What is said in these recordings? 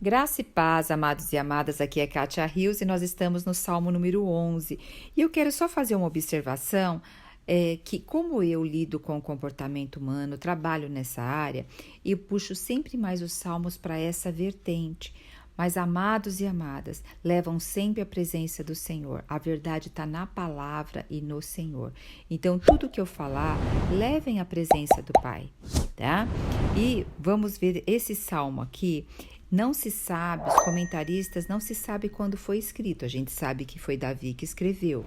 Graça e paz, amados e amadas, aqui é Kátia Rios e nós estamos no Salmo número 11. E eu quero só fazer uma observação, que como eu lido com o comportamento humano, trabalho nessa área, eu puxo sempre mais os salmos para essa vertente. Mas amados e amadas, levam sempre a presença do Senhor. A verdade está na palavra e no Senhor. Então, tudo que eu falar, levem a presença do Pai, tá? E vamos ver esse salmo aqui. Não se sabe, os comentaristas não se sabe quando foi escrito. A gente sabe que foi Davi que escreveu,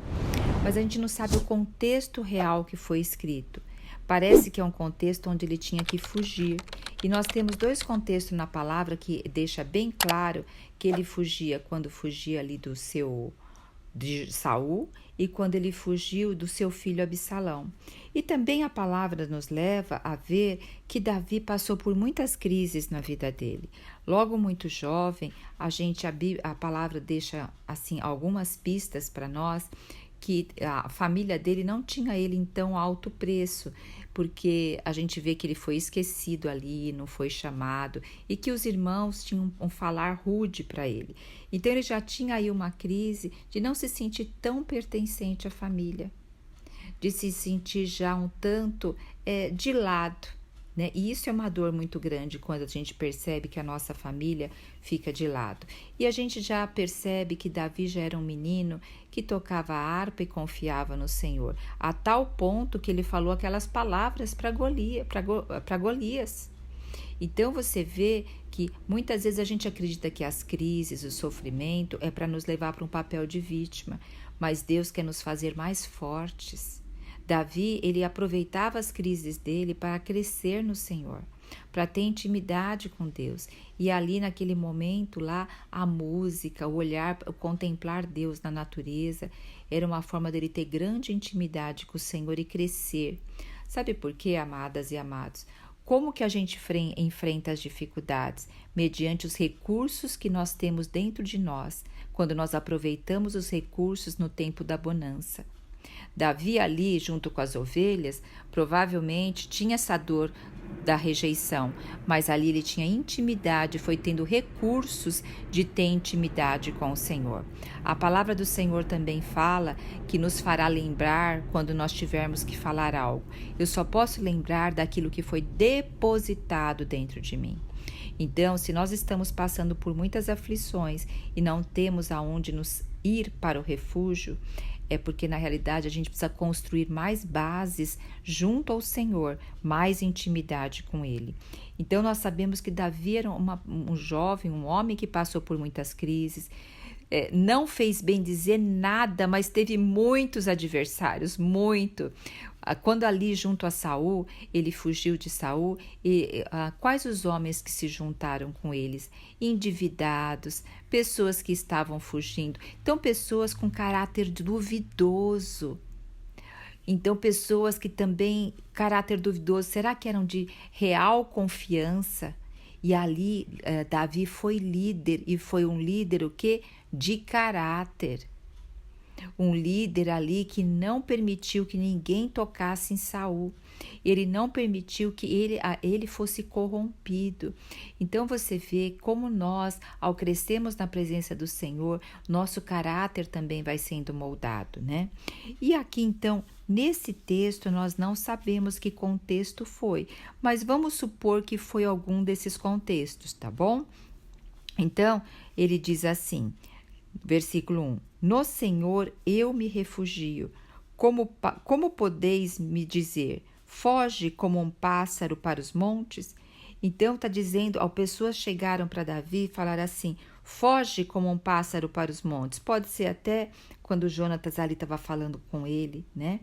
mas a gente não sabe o contexto real que foi escrito. Parece que é um contexto onde ele tinha que fugir. E nós temos dois contextos na palavra que deixa bem claro que ele fugia quando fugia ali de Saul e quando ele fugiu do seu filho Absalão. E também a palavra nos leva a ver que Davi passou por muitas crises na vida dele. Logo muito jovem, a palavra deixa assim algumas pistas para nós que a família dele não tinha ele em tão alto preço, porque a gente vê que ele foi esquecido ali, não foi chamado, e que os irmãos tinham um falar rude para ele. Então ele já tinha aí uma crise de não se sentir tão pertencente à família, de se sentir já um tanto de lado. Né? E isso é uma dor muito grande quando a gente percebe que a nossa família fica de lado. E a gente já percebe que Davi já era um menino que tocava a harpa e confiava no Senhor, a tal ponto que ele falou aquelas palavras para Golias. Então você vê que muitas vezes a gente acredita que as crises, o sofrimento é para nos levar para um papel de vítima, mas Deus quer nos fazer mais fortes. Davi, ele aproveitava as crises dele para crescer no Senhor, para ter intimidade com Deus. E ali naquele momento lá, a música, o olhar, o contemplar Deus na natureza, era uma forma dele ter grande intimidade com o Senhor e crescer. Sabe por quê, amadas e amados? Como que a gente enfrenta as dificuldades? Mediante os recursos que nós temos dentro de nós, quando nós aproveitamos os recursos no tempo da bonança. Davi ali, junto com as ovelhas, provavelmente tinha essa dor da rejeição, mas ali ele tinha intimidade, foi tendo recursos de ter intimidade com o Senhor. A palavra do Senhor também fala que nos fará lembrar quando nós tivermos que falar algo. Eu só posso lembrar daquilo que foi depositado dentro de mim. Então, se nós estamos passando por muitas aflições e não temos aonde nos ir para o refúgio, é porque na realidade a gente precisa construir mais bases junto ao Senhor, mais intimidade com Ele. Então nós sabemos que Davi era um jovem, um homem que passou por muitas crises, não fez bem dizer nada, mas teve muitos adversários, muito. Quando ali junto a Saul, ele fugiu de Saul, e quais os homens que se juntaram com eles? Endividados, pessoas que estavam fugindo. Então, pessoas com caráter duvidoso. Então, pessoas que também, caráter duvidoso, será que eram de real confiança? E ali, Davi foi líder, e foi um líder o quê? De caráter. Um líder ali que não permitiu que ninguém tocasse em Saul. Ele não permitiu que ele fosse corrompido. Então você vê como nós, ao crescermos na presença do Senhor, nosso caráter também vai sendo moldado, né? E aqui então, nesse texto, nós não sabemos que contexto foi, mas vamos supor que foi algum desses contextos, tá bom? Então, ele diz assim, versículo 1, no Senhor eu me refugio. Como podeis me dizer, foge como um pássaro para os montes? Então está dizendo, pessoas chegaram para Davi e falaram assim, foge como um pássaro para os montes. Pode ser até quando Jonatas ali estava falando com ele, né?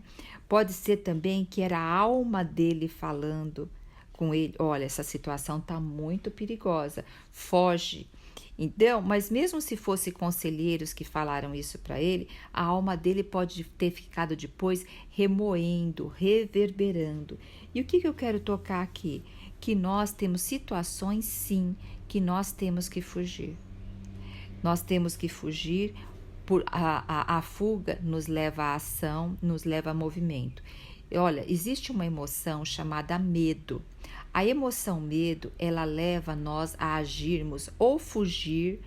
Pode ser também que era a alma dele falando com ele. Olha, essa situação está muito perigosa, foge. Então, mas mesmo se fosse conselheiros que falaram isso para ele, a alma dele pode ter ficado depois remoendo, reverberando. E o que eu quero tocar aqui? Que nós temos situações, sim, que nós temos que fugir. Nós temos que fugir, a fuga nos leva à ação, nos leva a movimento. Olha, existe uma emoção chamada medo. A emoção medo, ela leva nós a agirmos ou fugir,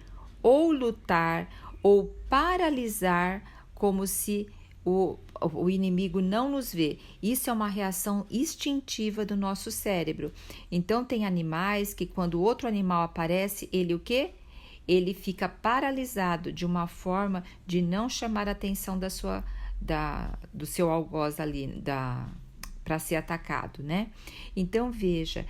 ou lutar, ou paralisar, como se o inimigo não nos vê. Isso é uma reação instintiva do nosso cérebro. Então tem animais que quando outro animal aparece, ele o quê? Ele fica paralisado de uma forma de não chamar a atenção do seu algoz ali, para ser atacado, né? Então veja,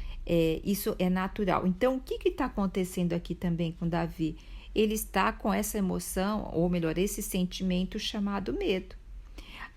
isso é natural. Então o que está acontecendo aqui também com Davi? Ele está com essa emoção, ou melhor, esse sentimento chamado medo.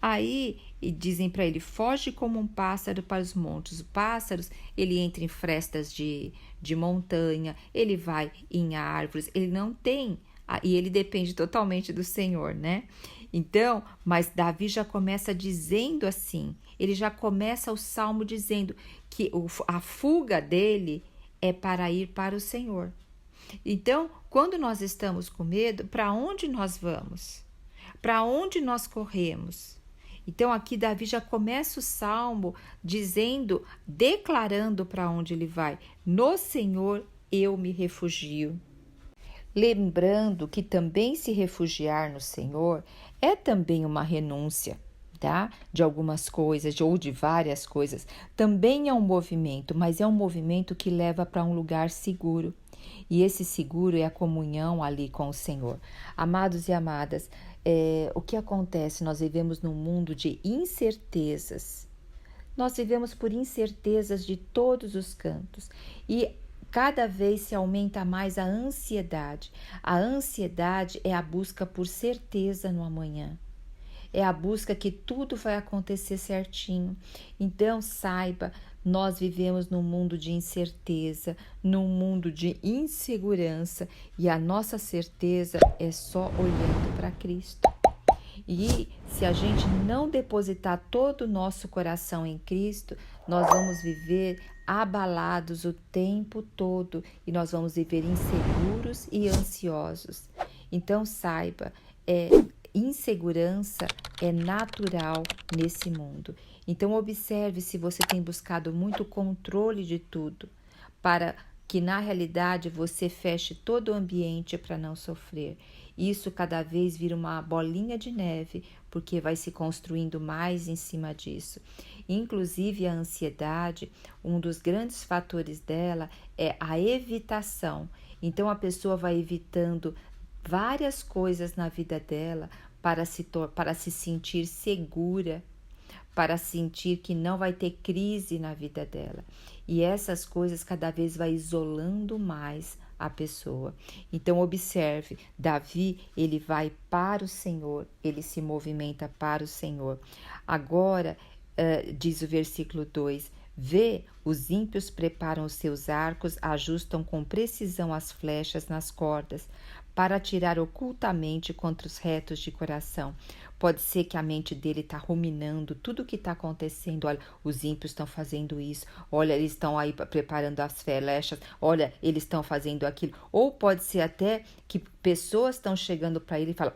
Aí dizem para ele, foge como um pássaro para os montes. Os pássaros, ele entra em frestas de montanha, ele vai em árvores, ele não tem, e ele depende totalmente do Senhor, né? Então, mas Davi já começa dizendo assim, ele já começa o salmo dizendo que a fuga dele é para ir para o Senhor. Então, quando nós estamos com medo, para onde nós vamos? Para onde nós corremos? Então, aqui Davi já começa o salmo dizendo, declarando para onde ele vai. No Senhor eu me refugio. Lembrando que também se refugiar no Senhor é também uma renúncia, tá? De algumas coisas ou de várias coisas. Também é um movimento, mas é um movimento que leva para um lugar seguro. E esse seguro é a comunhão ali com o Senhor. Amados e amadas, o que acontece? Nós vivemos num mundo de incertezas. Nós vivemos por incertezas de todos os cantos. E cada vez se aumenta mais a ansiedade. A ansiedade é a busca por certeza no amanhã. É a busca que tudo vai acontecer certinho. Então, saiba, nós vivemos num mundo de incerteza, num mundo de insegurança, e a nossa certeza é só olhando para Cristo. E se a gente não depositar todo o nosso coração em Cristo, nós vamos viver abalados o tempo todo e nós vamos viver inseguros e ansiosos. Então saiba, insegurança é natural nesse mundo. Então observe se você tem buscado muito controle de tudo, para que na realidade você feche todo o ambiente para não sofrer. Isso cada vez vira uma bolinha de neve, porque vai se construindo mais em cima disso. Inclusive a ansiedade, um dos grandes fatores dela é a evitação. Então a pessoa vai evitando várias coisas na vida dela para se sentir segura, para sentir que não vai ter crise na vida dela. E essas coisas cada vez vai isolando mais a pessoa. Então observe, Davi, ele vai para o Senhor, ele se movimenta para o Senhor. Agora, diz o versículo 2, vê, os ímpios preparam os seus arcos, ajustam com precisão as flechas nas cordas, para atirar ocultamente contra os retos de coração. Pode ser que a mente dele está ruminando tudo o que está acontecendo. Olha, os ímpios estão fazendo isso. Olha, eles estão aí preparando as flechas. Olha, eles estão fazendo aquilo. Ou pode ser até que pessoas estão chegando para ele e falam,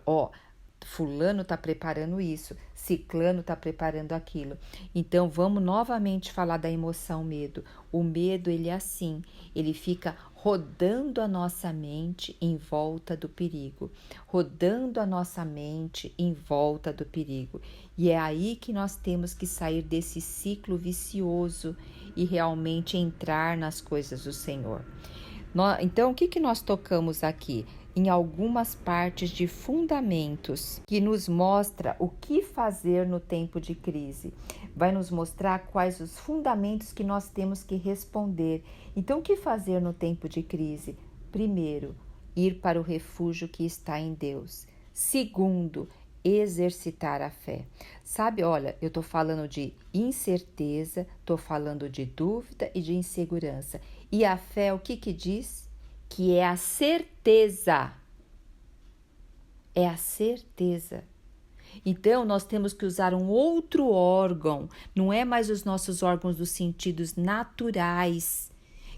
fulano está preparando isso, ciclano está preparando aquilo. Então vamos novamente falar da emoção medo. O medo, ele é assim, ele fica rodando a nossa mente em volta do perigo, rodando a nossa mente em volta do perigo. E é aí que nós temos que sair desse ciclo vicioso e realmente entrar nas coisas do Senhor. Então, o que nós tocamos aqui? Em algumas partes de fundamentos que nos mostra o que fazer no tempo de crise. Vai nos mostrar quais os fundamentos que nós temos que responder. Então, o que fazer no tempo de crise? Primeiro, ir para o refúgio que está em Deus. Segundo, exercitar a fé. Sabe, olha, eu estou falando de incerteza, estou falando de dúvida e de insegurança. E a fé, o que diz? Que é a certeza. É a certeza. Então, nós temos que usar um outro órgão. Não é mais os nossos órgãos dos sentidos naturais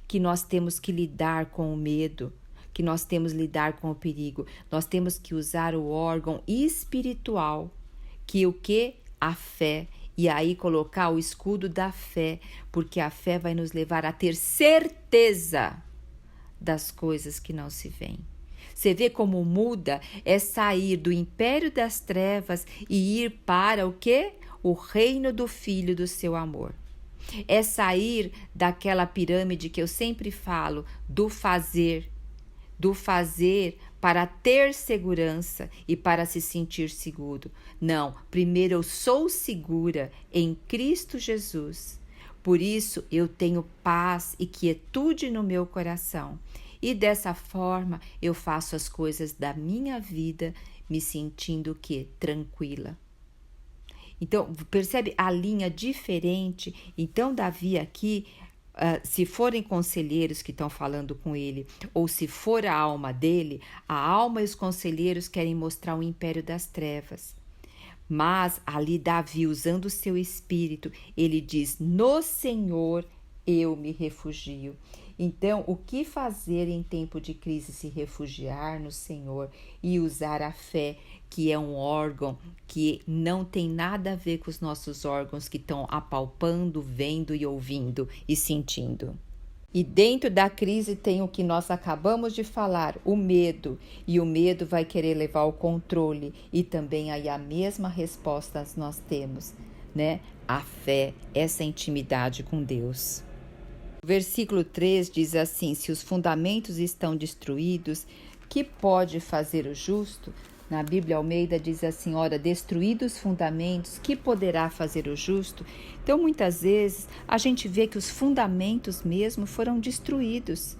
que nós temos que lidar com o medo, que nós temos que lidar com o perigo. Nós temos que usar o órgão espiritual, que o que? A fé. E aí colocar o escudo da fé, porque a fé vai nos levar a ter certeza das coisas que não se veem. Você vê como muda? É sair do império das trevas e ir para o quê? O reino do Filho do seu amor. É sair daquela pirâmide que eu sempre falo, do fazer para ter segurança e para se sentir seguro. Não, primeiro eu sou segura em Cristo Jesus. Por isso eu tenho paz e quietude no meu coração. E dessa forma eu faço as coisas da minha vida me sentindo que tranquila. Então, percebe a linha diferente? Então, Davi aqui, se forem conselheiros que estão falando com ele, ou se for a alma dele, a alma e os conselheiros querem mostrar o império das trevas. Mas ali Davi, usando o seu espírito, ele diz: no Senhor eu me refugio. Então, o que fazer em tempo de crise? Se refugiar no Senhor e usar a fé, que é um órgão que não tem nada a ver com os nossos órgãos que estão apalpando, vendo e ouvindo e sentindo. E dentro da crise tem o que nós acabamos de falar, o medo. E o medo vai querer levar o controle. E também aí a mesma resposta nós temos, né? A fé, essa intimidade com Deus. O versículo 3 diz assim: se os fundamentos estão destruídos, que pode fazer o justo? Na Bíblia Almeida diz assim: ora, destruídos os fundamentos, que poderá fazer o justo? Então, muitas vezes, a gente vê que os fundamentos mesmo foram destruídos.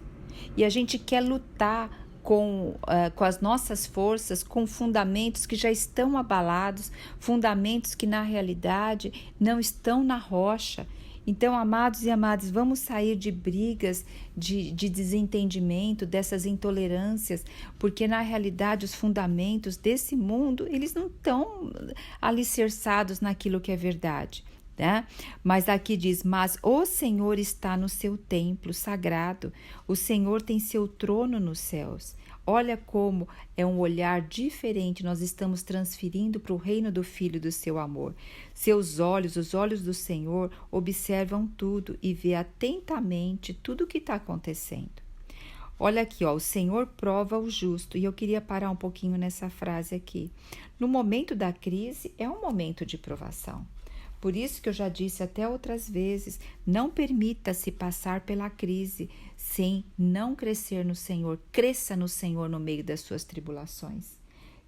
E a gente quer lutar com as nossas forças, com fundamentos que já estão abalados, fundamentos que na realidade não estão na rocha. Então, amados e amadas, vamos sair de brigas, de desentendimento, dessas intolerâncias, porque na realidade os fundamentos desse mundo, eles não estão alicerçados naquilo que é verdade, né? Mas aqui diz: mas o Senhor está no seu templo sagrado, o Senhor tem seu trono nos céus. Olha como é um olhar diferente, nós estamos transferindo para o reino do Filho do seu amor. Seus olhos, os olhos do Senhor, observam tudo e vê atentamente tudo o que está acontecendo. Olha aqui, ó, o Senhor prova o justo. E eu queria parar um pouquinho nessa frase aqui. No momento da crise, é um momento de provação. Por isso que eu já disse até outras vezes, não permita-se passar pela crise sem não crescer no Senhor. Cresça no Senhor no meio das suas tribulações.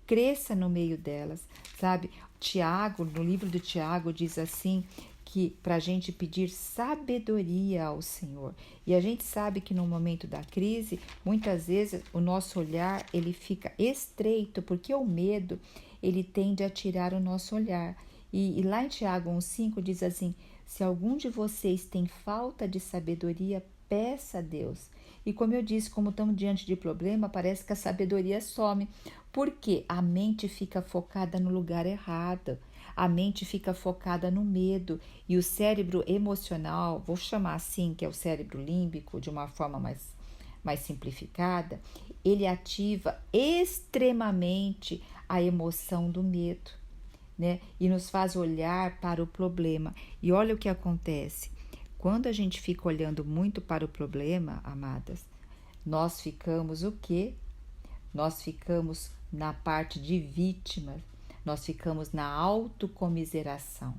Cresça no meio delas, sabe? Tiago, no livro de Tiago, diz assim, que para a gente pedir sabedoria ao Senhor. E a gente sabe que no momento da crise, muitas vezes o nosso olhar ele fica estreito, porque o medo ele tende a tirar o nosso olhar. E lá em Tiago 1,5 diz assim: se algum de vocês tem falta de sabedoria, peça a Deus. E como eu disse, como estamos diante de problema, parece que a sabedoria some, porque a mente fica focada no lugar errado, a mente fica focada no medo, e o cérebro emocional, vou chamar assim, que é o cérebro límbico, de uma forma mais simplificada, ele ativa extremamente a emoção do medo. Né? E nos faz olhar para o problema. E olha o que acontece. Quando a gente fica olhando muito para o problema, amadas, nós ficamos o quê? Nós ficamos na parte de vítima, nós ficamos na autocomiseração.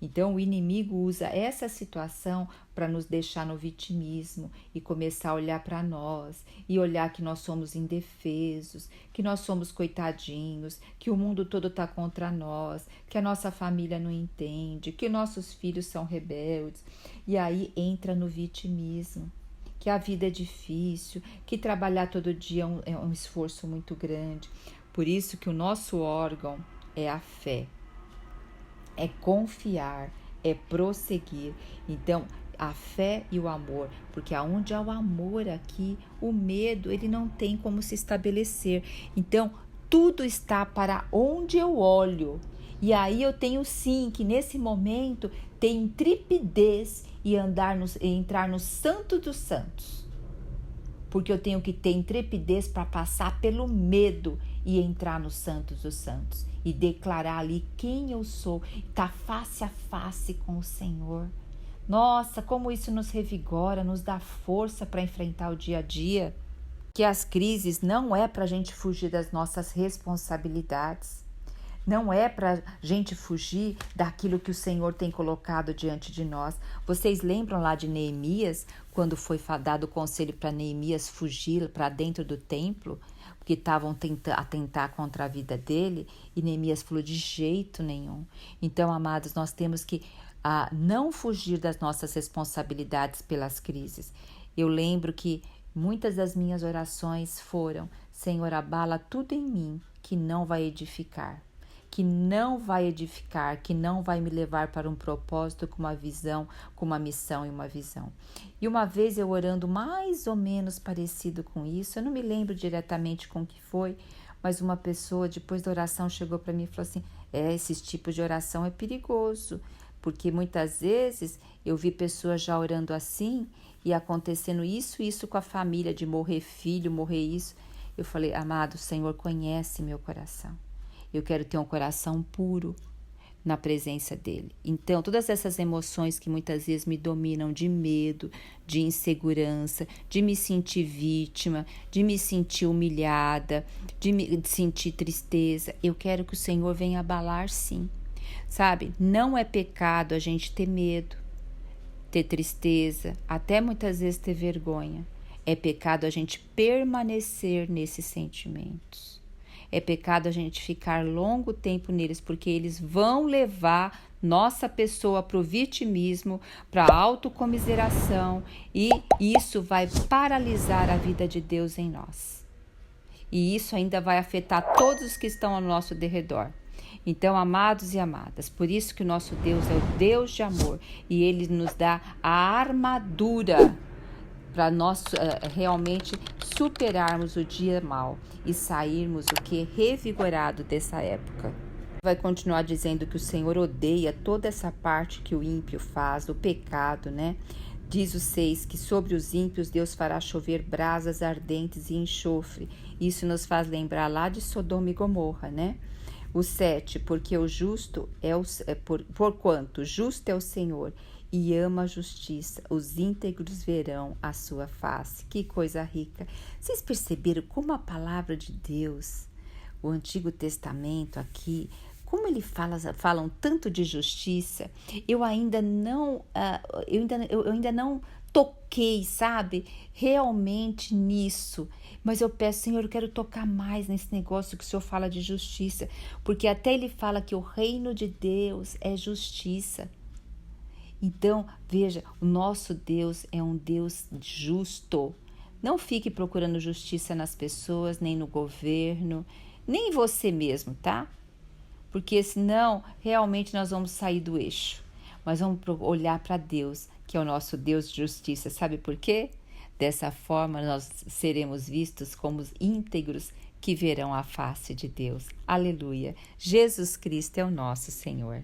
Então, o inimigo usa essa situação para nos deixar no vitimismo e começar a olhar para nós e olhar que nós somos indefesos, que nós somos coitadinhos, que o mundo todo está contra nós, que a nossa família não entende, que nossos filhos são rebeldes. E aí entra no vitimismo, que a vida é difícil, que trabalhar todo dia é um esforço muito grande. Por isso que o nosso órgão é a fé. É confiar, é prosseguir. Então, a fé e o amor, porque aonde há o amor aqui, o medo, ele não tem como se estabelecer. Então, tudo está para onde eu olho. E aí eu tenho sim que nesse momento ter intrepidez e entrar no Santo dos Santos. porque eu tenho que ter intrepidez para passar pelo medo e entrar no Santos dos Santos e declarar ali quem eu sou, estar face a face com o Senhor. Nossa, como isso nos revigora, nos dá força para enfrentar o dia a dia. Que as crises não é para a gente fugir das nossas responsabilidades. Não é para a gente fugir daquilo que o Senhor tem colocado diante de nós. Vocês lembram lá de Neemias, quando foi dado o conselho para Neemias fugir para dentro do templo, porque estavam tentando atentar contra a vida dele, e Neemias falou de jeito nenhum. Então, amados, nós temos que não fugir das nossas responsabilidades pelas crises. Eu lembro que muitas das minhas orações foram: Senhor, abala tudo em mim que não vai edificar. Que não vai edificar, que não vai me levar para um propósito, com uma visão, com uma missão e uma visão. E uma vez eu orando mais ou menos parecido com isso, eu não me lembro diretamente com o que foi, mas uma pessoa depois da oração chegou para mim e falou assim: esses tipos de oração é perigoso, porque muitas vezes eu vi pessoas já orando assim e acontecendo isso com a família, de morrer filho, morrer isso. Eu falei: amado, o Senhor conhece meu coração. Eu quero ter um coração puro na presença dele. Então, todas essas emoções que muitas vezes me dominam, de medo, de insegurança, de me sentir vítima, de me sentir humilhada, de sentir tristeza, eu quero que o Senhor venha abalar, sim. Sabe, não é pecado a gente ter medo, ter tristeza, até muitas vezes ter vergonha. É pecado a gente permanecer nesses sentimentos. É pecado a gente ficar longo tempo neles, porque eles vão levar nossa pessoa para o vitimismo, para a autocomiseração, e isso vai paralisar a vida de Deus em nós. E isso ainda vai afetar todos os que estão ao nosso derredor. Então, amados e amadas, por isso que o nosso Deus é o Deus de amor, e Ele nos dá a armadura para nós realmente superarmos o dia mal e sairmos revigorado dessa época. Vai continuar dizendo que o Senhor odeia toda essa parte que o ímpio faz, o pecado, né? Diz o 6 que sobre os ímpios Deus fará chover brasas ardentes e enxofre. Isso nos faz lembrar lá de Sodoma e Gomorra, né? O 7, porque o justo porquanto justo é o Senhor e ama a justiça, os íntegros verão a sua face. Que coisa rica! Vocês perceberam como a palavra de Deus, o Antigo Testamento aqui, como ele falam tanto de justiça? Eu ainda não toquei, sabe, realmente nisso. Mas eu peço, Senhor, eu quero tocar mais nesse negócio que o Senhor fala de justiça, porque até ele fala que o reino de Deus é justiça. Então, veja, o nosso Deus é um Deus justo. Não fique procurando justiça nas pessoas, nem no governo, nem em você mesmo, tá? Porque senão, realmente nós vamos sair do eixo. Mas vamos olhar para Deus, que é o nosso Deus de justiça. Sabe por quê? Dessa forma, nós seremos vistos como os íntegros que verão a face de Deus. Aleluia! Jesus Cristo é o nosso Senhor.